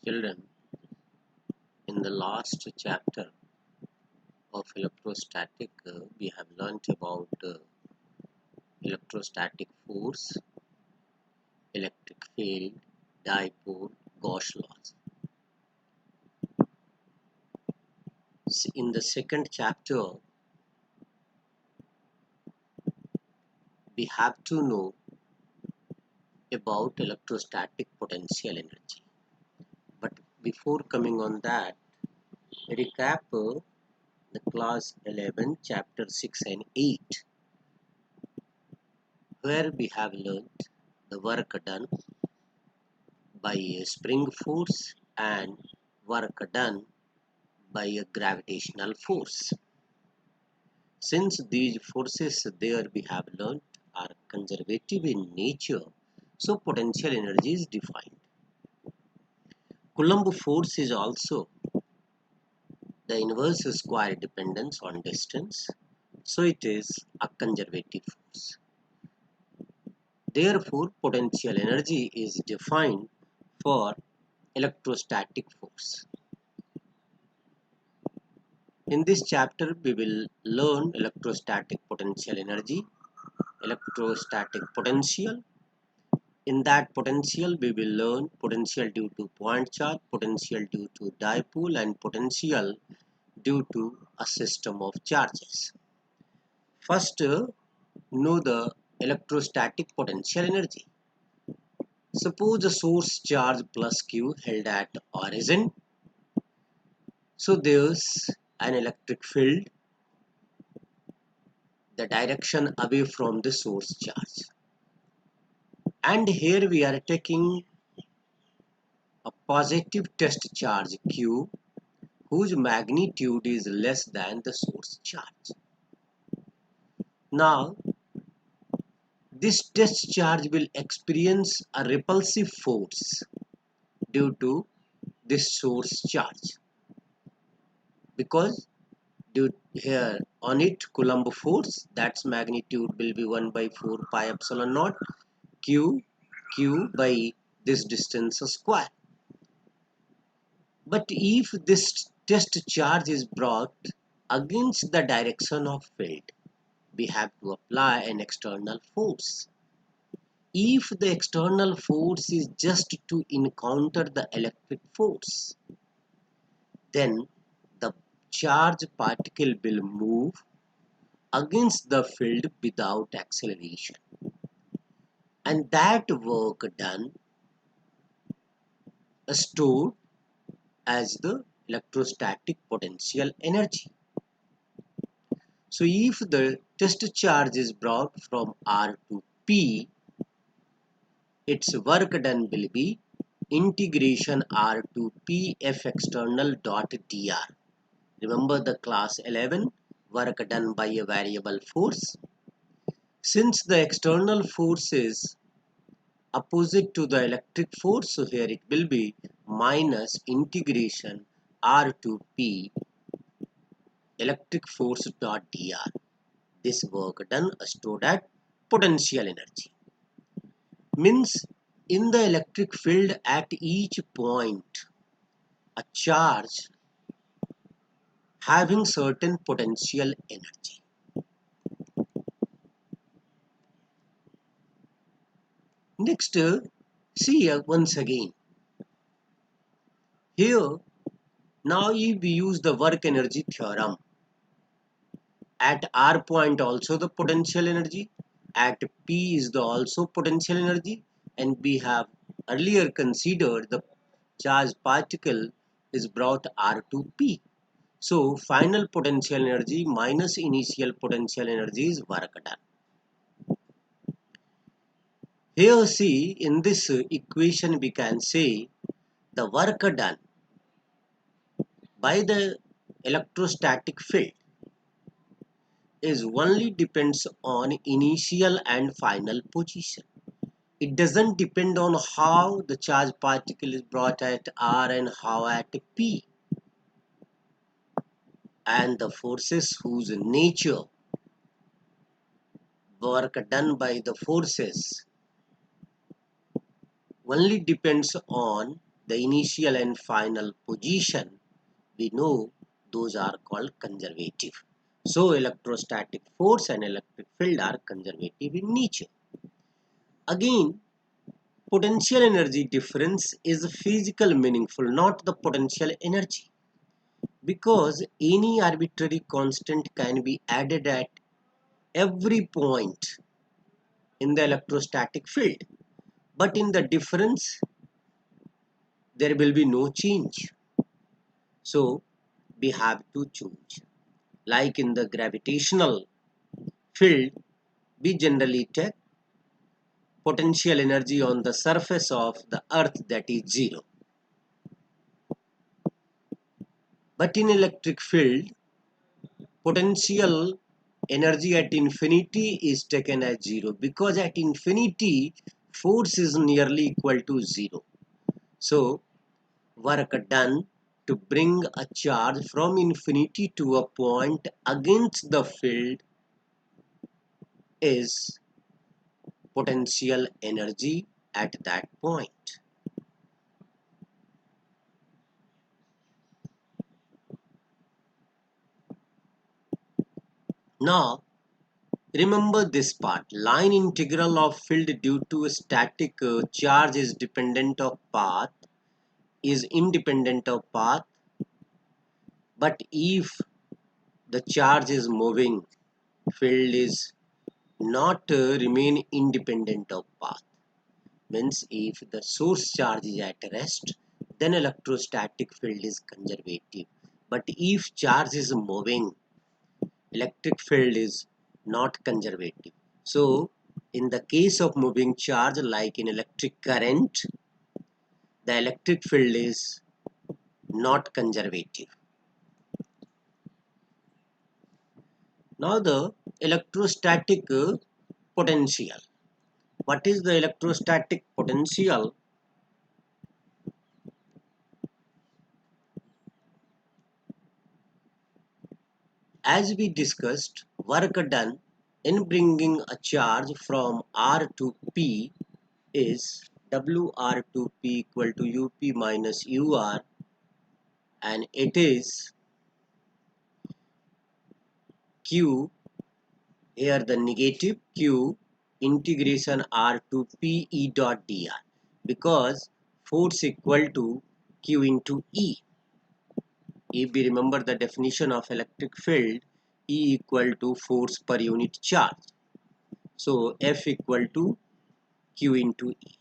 Children, in the last chapter of electrostatic, we have learnt about electrostatic force, electric field, dipole, Gauss laws. In the second chapter, we have to know about electrostatic potential energy. But before coming on that, recap the class 11, chapter 6 and 8, where we have learnt the work done by a spring force and work done by a gravitational force. Since these forces there we have learnt are conservative in nature, so potential energy is defined. Coulomb force is also the inverse square dependence on distance, so it is a conservative force. Therefore, potential energy is defined for electrostatic force. In this chapter, we will learn electrostatic potential energy, electrostatic potential. In that potential, we will learn potential due to point charge, potential due to dipole, and potential due to a system of charges. First, know the electrostatic potential energy. Suppose a source charge plus Q held at origin. So there's an electric field, the direction away from the source charge. And here we are taking a positive test charge Q whose magnitude is less than the source charge. Now, this test charge will experience a repulsive force due to this source charge because here on it Coulomb force, that's magnitude will be 1 by 4 pi epsilon naught q by this distance square. But if this test charge is brought against the direction of field, we have to apply an external force. If the external force is just to encounter the electric force, then the charge particle will move against the field without acceleration. And that work done is stored as the electrostatic potential energy. So if the test charge is brought from R to P, its work done will be integration R to P F external dot dr. Remember the class 11, work done by a variable force. Since the external force is opposite to the electric force, so here it will be minus integration R to P electric force dot dr. This work done stored at potential energy. Means in the electric field at each point, a charge having certain potential energy. Next, see once again. Here, now if we use the work energy theorem, at R point also the potential energy, at P is the also potential energy, and we have earlier considered the charged particle is brought R to P. So final potential energy minus initial potential energy is work done. Here see in this equation we can say the work done by the electrostatic field is only depends on initial and final position. It doesn't depend on how the charged particle is brought at R and how at P. And the forces whose nature, work done by the forces only depends on the initial and final position, we know those are called conservative. So electrostatic force and electric field are conservative in nature. Again, potential energy difference is physical meaningful, not the potential energy, because any arbitrary constant can be added at every point in the electrostatic field, but in the difference there will be no change. So we have to choose. Like in the gravitational field, we generally take potential energy on the surface of the earth, that is zero. But in electric field, potential energy at infinity is taken as zero, because at infinity force is nearly equal to zero. So work done to bring a charge from infinity to a point against the field is potential energy at that point. Now remember this part: line integral of field due to static charge is independent of path, but if the charge is moving, field is not remain independent of path. Means if the source charge is at rest, then electrostatic field is conservative. But if charge is moving, electric field is not conservative. So in the case of moving charge, like in electric current, the electric field is not conservative. Now the electrostatic potential. What is the electrostatic potential? As we discussed, work done in bringing a charge from R to P is WR to P equal to UP minus UR, and it is Q, here the negative Q integration R to P E dot dr, because force equal to Q into E. If we remember the definition of electric field, E equal to force per unit charge. So F equal to Q into E.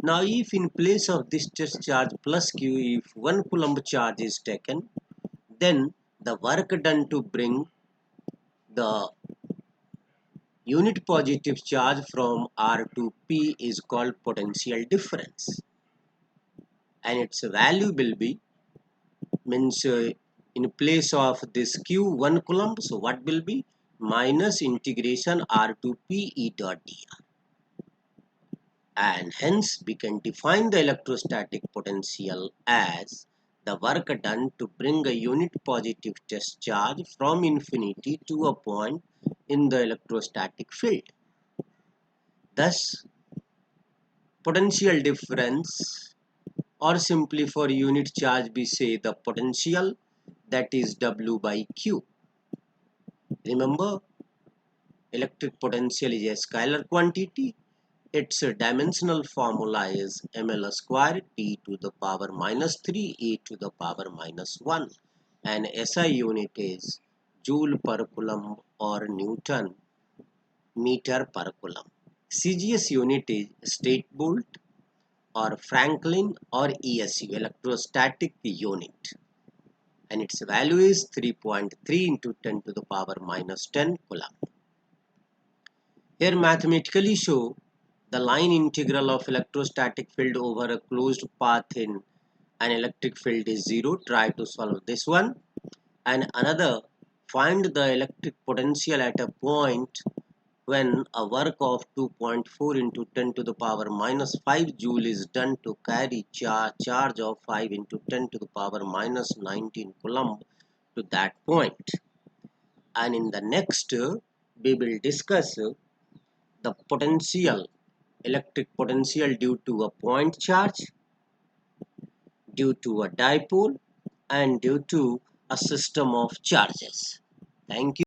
Now if in place of this test charge plus Q, if 1 Coulomb charge is taken, then the work done to bring the unit positive charge from R to P is called potential difference, and its value will be, means in place of this Q 1 Coulomb, so what will be minus integration R to P E dot dr, and hence we can define the electrostatic potential as the work done to bring a unit positive test charge from infinity to a point in the electrostatic field. Thus potential difference, or simply for unit charge we say the potential, that is W by Q. Remember, electric potential is a scalar quantity. Its dimensional formula is ml square t to the power minus 3 e to the power minus 1, and SI unit is joule per coulomb or Newton meter per coulomb. CGS unit is state volt or Franklin or ESU, electrostatic unit, and its value is 3.3 into 10 to the power minus 10 coulomb. Here mathematically show the line integral of electrostatic field over a closed path in an electric field is 0. Try to solve this one. And another, find the electric potential at a point when a work of 2.4 into 10 to the power minus 5 joule is done to carry charge of 5 into 10 to the power minus 19 coulomb to that point. And in the next, we will discuss the potential, electric potential due to a point charge, due to a dipole and due to a system of charges. Thank you.